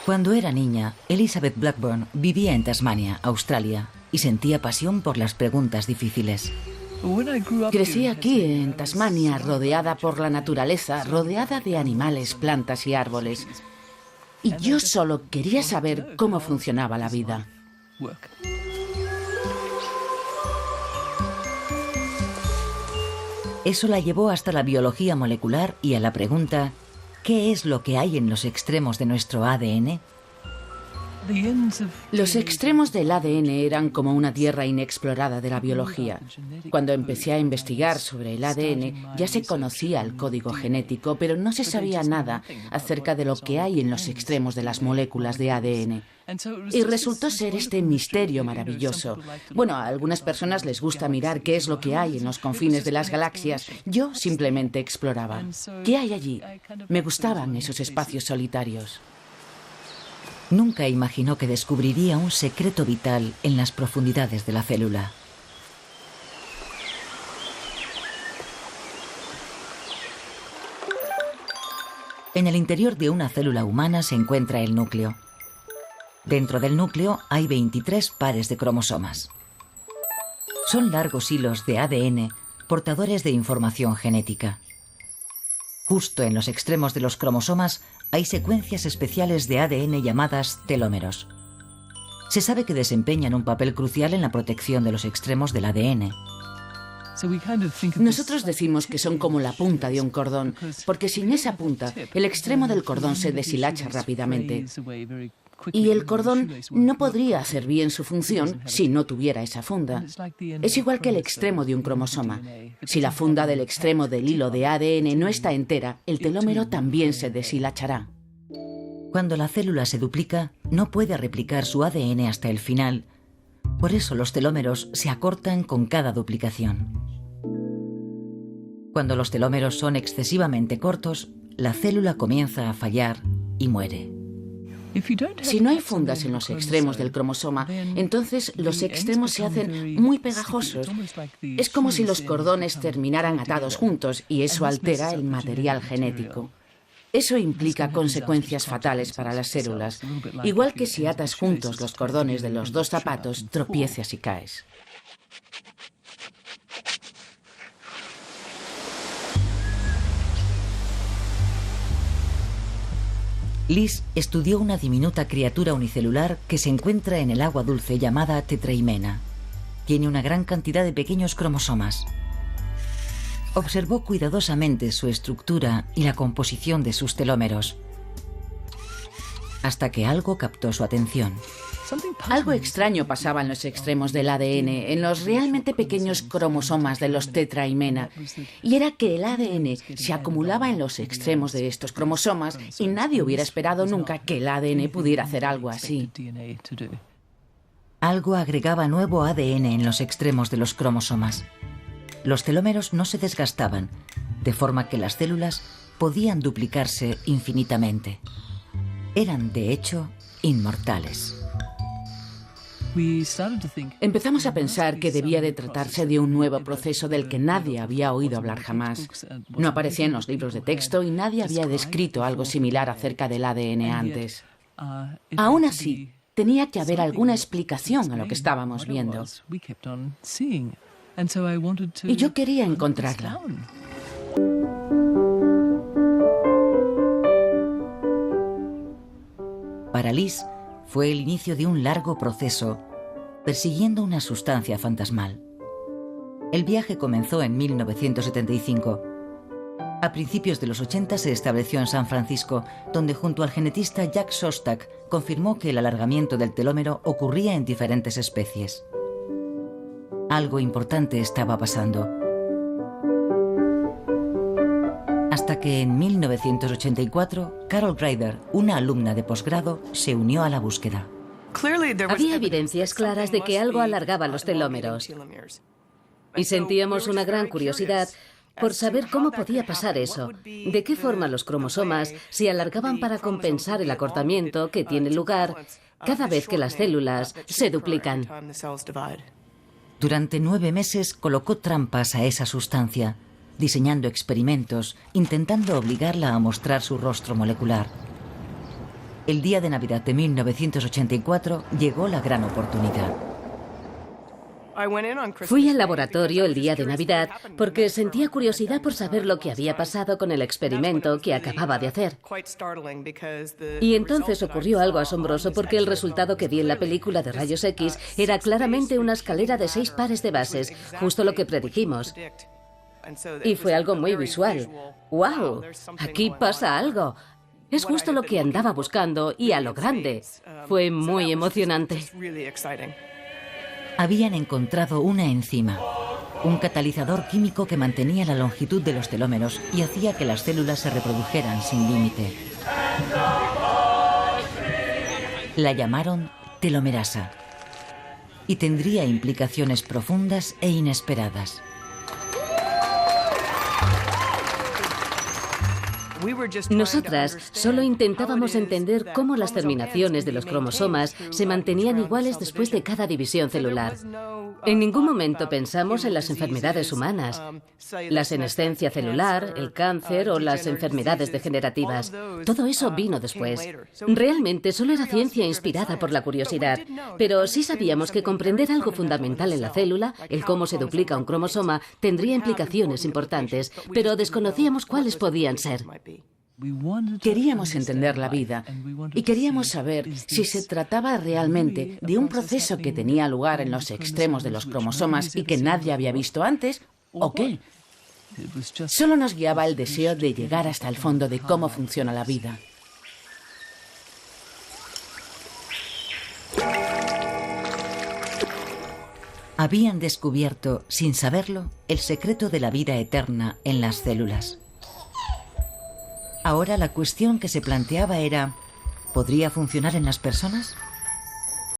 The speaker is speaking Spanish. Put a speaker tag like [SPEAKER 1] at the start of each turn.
[SPEAKER 1] Cuando era niña, Elizabeth Blackburn vivía en Tasmania, Australia, y sentía pasión por las preguntas difíciles.
[SPEAKER 2] Crecí aquí, en Tasmania, rodeada por la naturaleza, rodeada de animales, plantas y árboles. Y yo solo quería saber cómo funcionaba la vida.
[SPEAKER 1] Eso la llevó hasta la biología molecular y a la pregunta: ¿qué es lo que hay en los extremos de nuestro ADN?
[SPEAKER 2] Los extremos del ADN eran como una tierra inexplorada de la biología. Cuando empecé a investigar sobre el ADN, ya se conocía el código genético, pero no se sabía nada acerca de lo que hay en los extremos de las moléculas de ADN. Y resultó ser este misterio maravilloso. Bueno, a algunas personas les gusta mirar qué es lo que hay en los confines de las galaxias. Yo simplemente exploraba. ¿Qué hay allí? Me gustaban esos espacios solitarios.
[SPEAKER 1] Nunca imaginó que descubriría un secreto vital en las profundidades de la célula. En el interior de una célula humana se encuentra el núcleo. Dentro del núcleo hay 23 pares de cromosomas. Son largos hilos de ADN portadores de información genética. Justo en los extremos de los cromosomas hay secuencias especiales de ADN llamadas telómeros. Se sabe que desempeñan un papel crucial en la protección de los extremos del ADN.
[SPEAKER 2] Nosotros decimos que son como la punta de un cordón, porque sin esa punta, el extremo del cordón se deshilacha rápidamente. Y el cordón no podría hacer bien su función si no tuviera esa funda. Es igual que el extremo de un cromosoma. Si la funda del extremo del hilo de ADN no está entera, el telómero también se deshilachará.
[SPEAKER 1] Cuando la célula se duplica, no puede replicar su ADN hasta el final. Por eso los telómeros se acortan con cada duplicación. Cuando los telómeros son excesivamente cortos, la célula comienza a fallar y muere.
[SPEAKER 2] Si no hay fundas en los extremos del cromosoma, entonces los extremos se hacen muy pegajosos. Es como si los cordones terminaran atados juntos y eso altera el material genético. Eso implica consecuencias fatales para las células. Igual que si atas juntos los cordones de los dos zapatos, tropiezas y caes.
[SPEAKER 1] Liz estudió una diminuta criatura unicelular que se encuentra en el agua dulce llamada tetraimena. Tiene una gran cantidad de pequeños cromosomas. Observó cuidadosamente su estructura y la composición de sus telómeros, hasta que algo captó su atención.
[SPEAKER 2] Algo extraño pasaba en los extremos del ADN, en los realmente pequeños cromosomas de los tetraimena. Y era que el ADN se acumulaba en los extremos de estos cromosomas y nadie hubiera esperado nunca que el ADN pudiera hacer algo así.
[SPEAKER 1] Algo agregaba nuevo ADN en los extremos de los cromosomas. Los telómeros no se desgastaban, de forma que las células podían duplicarse infinitamente. Eran, de hecho, inmortales.
[SPEAKER 2] Empezamos a pensar que debía de tratarse de un nuevo proceso del que nadie había oído hablar jamás. No aparecía en los libros de texto y nadie había descrito algo similar acerca del ADN antes. Aún así, tenía que haber alguna explicación a lo que estábamos viendo. Y yo quería encontrarla.
[SPEAKER 1] Para Liz, fue el inicio de un largo proceso, persiguiendo una sustancia fantasmal. El viaje comenzó en 1975. A principios de los 80 se estableció en San Francisco, donde junto al genetista Jack Szostak confirmó que el alargamiento del telómero ocurría en diferentes especies. Algo importante estaba pasando. Hasta que en 1984, Carol Greider, una alumna de posgrado, se unió a la búsqueda.
[SPEAKER 3] Había evidencias claras de que algo alargaba los telómeros. Y sentíamos una gran curiosidad por saber cómo podía pasar eso. De qué forma los cromosomas se alargaban para compensar el acortamiento que tiene lugar cada vez que las células se duplican.
[SPEAKER 1] Durante 9 meses colocó trampas a esa sustancia, diseñando experimentos, intentando obligarla a mostrar su rostro molecular. El día de Navidad de 1984 llegó la gran oportunidad.
[SPEAKER 3] Fui al laboratorio el día de Navidad porque sentía curiosidad por saber lo que había pasado con el experimento que acababa de hacer. Y entonces ocurrió algo asombroso porque el resultado que vi en la película de rayos X era claramente una escalera de 6 pares de bases, justo lo que predijimos. Y fue algo muy visual. ¡Wow! Aquí pasa algo. Es justo lo que andaba buscando y a lo grande. Fue muy emocionante.
[SPEAKER 1] Habían encontrado una enzima, un catalizador químico que mantenía la longitud de los telómeros y hacía que las células se reprodujeran sin límite. La llamaron telomerasa y tendría implicaciones profundas e inesperadas.
[SPEAKER 3] Nosotras solo intentábamos entender cómo las terminaciones de los cromosomas se mantenían iguales después de cada división celular. En ningún momento pensamos en las enfermedades humanas, la senescencia celular, el cáncer o las enfermedades degenerativas. Todo eso vino después. Realmente solo era ciencia inspirada por la curiosidad, pero sí sabíamos que comprender algo fundamental en la célula, el cómo se duplica un cromosoma, tendría implicaciones importantes, pero desconocíamos cuáles podían ser.
[SPEAKER 2] Queríamos entender la vida y queríamos saber si se trataba realmente de un proceso que tenía lugar en los extremos de los cromosomas y que nadie había visto antes, o qué. Solo nos guiaba el deseo de llegar hasta el fondo de cómo funciona la vida.
[SPEAKER 1] Habían descubierto, sin saberlo, el secreto de la vida eterna en las células. Ahora la cuestión que se planteaba era, ¿podría funcionar en las personas?